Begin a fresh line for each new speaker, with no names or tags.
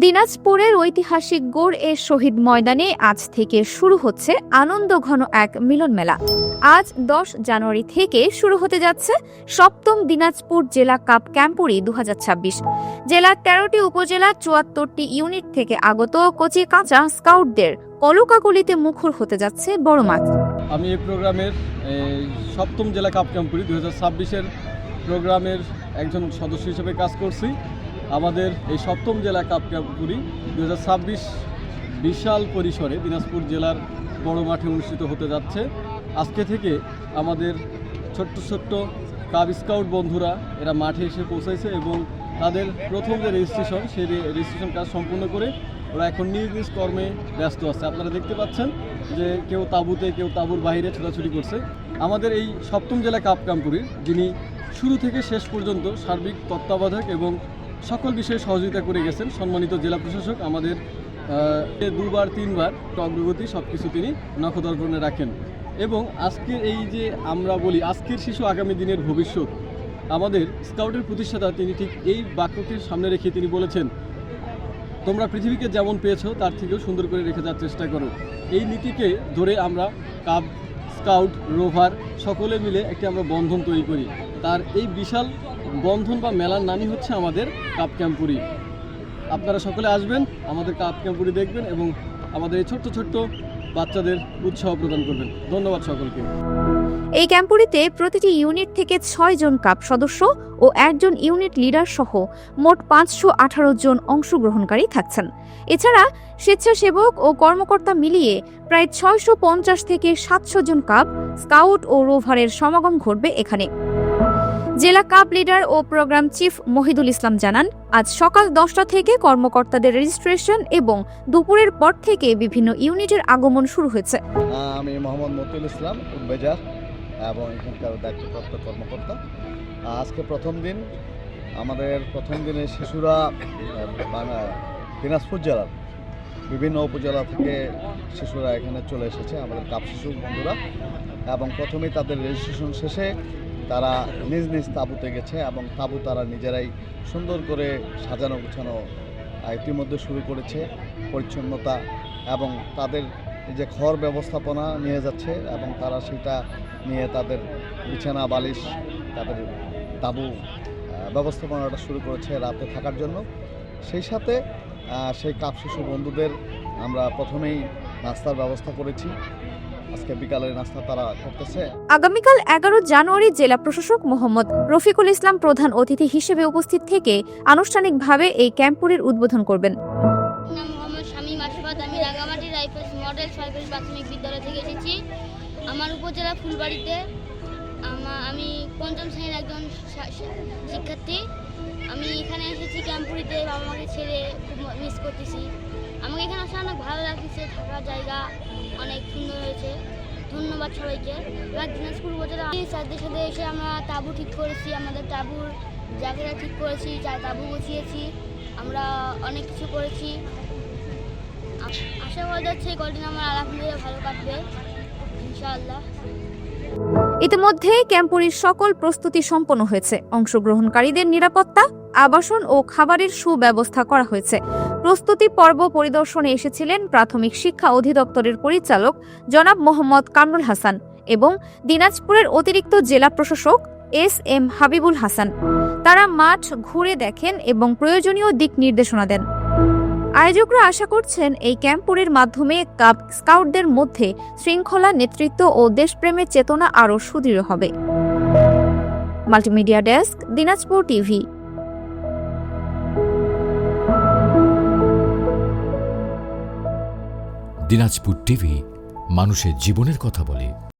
দিনাজপুরের ঐতিহাসিক গোড় এ শহীদ ময়দানে আজ থেকে শুরু হচ্ছে আনন্দঘন এক মিলন মেলা। আজ 10 জানুয়ারি থেকে শুরু হতে যাচ্ছে সপ্তম দিনাজপুর জেলা কাপ ক্যাম্পুরি 2026। জেলার 13টি উপজেলা 74টি ইউনিট থেকে আগত কচি কাঁচা স্কাউটদের কলকাকলিতে মুখর হতে যাচ্ছে বড় মাঠ।
আমি এই প্রোগ্রামের সপ্তম জেলা কাপ ক্যাম্পুরি 2026-এর প্রোগ্রামের একজন সদস্য হিসেবে কাজ করছি। আমাদের এই সপ্তম জেলা কাপ ক্যাম্পুরি 2026 বিশাল পরিসরে দিনাজপুর জেলার বড় মাঠে অনুষ্ঠিত হতে যাচ্ছে। আজকে থেকে আমাদের ছোট্ট ছোট্ট কাপ স্কাউট বন্ধুরা এরা মাঠে এসে পৌঁছাইছে এবং তাদের প্রথম যে রেজিস্ট্রেশন সেই রেজিস্ট্রেশন কাজ সম্পূর্ণ করে ওরা এখন নিজ নিজ কর্মে ব্যস্ত আছে। আপনারা দেখতে পাচ্ছেন যে কেউ তাঁবুতে, কেউ তাঁবুর বাইরে ছোটাছুটি করছে। আমাদের এই সপ্তম জেলা কাপ ক্যাম্পুরির যিনি শুরু থেকে শেষ পর্যন্ত সার্বিক তত্ত্বাবধায়ক এবং সকল বিষয়ে সহযোগিতা করে গেছেন সম্মানিত জেলা প্রশাসক, আমাদের 2-3বার অগ্রগতি সব কিছু তিনি নখদর্পণে রাখেন। এবং আজকে এই যে আমরা বলি আজকের শিশু আগামী দিনের ভবিষ্যৎ, আমাদের স্কাউটের প্রতিষ্ঠাতা তিনি ঠিক এই বাক্যকে সামনে রেখে তিনি বলেছেন, তোমরা পৃথিবীকে যেমন পেয়েছো তার থেকেও সুন্দর করে রেখে যাওয়ার চেষ্টা করো। এই নীতিকে ধরে আমরা কাপ, স্কাউট, রোভার সকলে মিলে একটি আমরা বন্ধন তৈরি করি। তার এই বিশাল বন্ধন বা মেলার নামই হচ্ছে আমাদের কাপ ক্যাম্পুরি। আপনারা সকলে আসবেন, আমাদের কাপ ক্যাম্পুরি দেখবেন এবং আমাদের এই ছোট্ট ছোট্ট বাচ্চাদের উৎসাহ প্রদান করবেন। ধন্যবাদ সকলকে।
এই ক্যাম্পুরিতে প্রতিটি ইউনিট থেকে 6 জন কাপ সদস্য ও 1 জন ইউনিট লিডার সহ মোট 518 জন অংশগ্রহণকারী থাকছেন। এছাড়া স্বেচ্ছাসেবক ও কর্মকর্তা মিলিয়ে প্রায় 650 থেকে 700 জন কাপ, স্কাউট ও রোভারের সমাগম ঘটবে এখানে। জেলা কাপ লিডার ও প্রোগ্রাম চিফ মহিদুল ইসলাম জানান, আজ সকাল 10টা থেকে কর্মকর্তাদের রেজিস্ট্রেশন এবং দুপুরের পর থেকে বিভিন্ন ইউনিটের আগমন শুরু হয়েছে।
আমি মোহাম্মদ মতিউল ইসলাম উদ্বেজার এবং এখানকার দায়িত্বপ্রাপ্ত কর্মকর্তা। আজকে প্রথম দিন, আমাদের প্রথম দিনে শিশুরা দিনাজপুর জেলার বিভিন্ন উপজেলা থেকে শিশুরা এখানে চলে এসেছে, আমাদের কাপ শিশু বন্ধুরা। এবং প্রথমেই তাদের রেজিস্ট্রেশন শেষে তারা নিজ নিজ তাঁবুতে গেছে এবং তাঁবু তারা নিজেরাই সুন্দর করে সাজানো গুছানো ইতিমধ্যে শুরু করেছে। পরিচ্ছন্নতা এবং তাদের যে ঘর ব্যবস্থাপনা নিয়ে যাচ্ছে এবং তারা সেটা নিয়ে তাদের বিছানা, বালিশ, তাদের তাঁবু ব্যবস্থাপনাটা শুরু করেছে রাতে থাকার জন্য। সেই সাথে সেই কাপ শিশু বন্ধুদের আমরা প্রথমেই নাস্তার ব্যবস্থা করেছি। আজকে বিকালের নাস্তা তারা করতেছে।
আগামীকাল 11 জানুয়ারি জেলা প্রশাসক মোহাম্মদ রফিকুল ইসলাম প্রধান অতিথি হিসেবে উপস্থিত থেকে আনুষ্ঠানিকভাবে এই ক্যাম্পুরির উদ্বোধন করবেন।
আমি রাঙ্গামাটি রাইফেলস মডেল সরকারি প্রাথমিক বিদ্যালয় থেকে এসেছি। আমার উপজেলা ফুলবাড়িতে। আমি 5ম শ্রেণীর একজন শিক্ষার্থী। আমি এখানে এসেছি ক্যাম্পুরিতে, বাবা মাকে ছেড়ে খুব মিস করতেছি। আমাকে এখানে আসলে অনেক ভালো লাগতেছে, থাকার জায়গা অনেক সুন্দর হয়েছে। ধন্যবাদ সবাইকে। এবার দিনাজপুর উপজেলা স্যারদের সাথে এসে আমরা তাঁবু ঠিক করেছি, আমাদের তাঁবুর জায়গাটা ঠিক করেছি, তাঁবু বসিয়েছি, আমরা অনেক কিছু করেছি। আশা করা যাচ্ছে কদিন আমার আলহামদুলিল্লাহ ভালো কাটবে ইনশাআল্লাহ।
ইতিমধ্যে ক্যাম্পুরির সকল প্রস্তুতি সম্পন্ন হয়েছে। অংশগ্রহণকারীদের নিরাপত্তা, আবাসন ও খাবারের সুব্যবস্থা করা হয়েছে। প্রস্তুতি পর্ব পরিদর্শনে এসেছিলেন প্রাথমিক শিক্ষা অধিদপ্তরের পরিচালক জনাব মোহাম্মদ কামরুল হাসান এবং দিনাজপুরের অতিরিক্ত জেলা প্রশাসক SM হাবিবুল হাসান। তারা মাঠ ঘুরে দেখেন এবং প্রয়োজনীয় দিক নির্দেশনা দেন। আয়োজকরা আশা করছেন এই ক্যাম্পুরির মাধ্যমে কাপ স্কাউটদের মধ্যে শৃঙ্খলা, নেতৃত্ব ও দেশপ্রেমের চেতনা আরও সুদৃঢ় হবে। Multimedia desk, Dinajpur TV.
Dinajpur TV মানুষের জীবনের কথা বলে।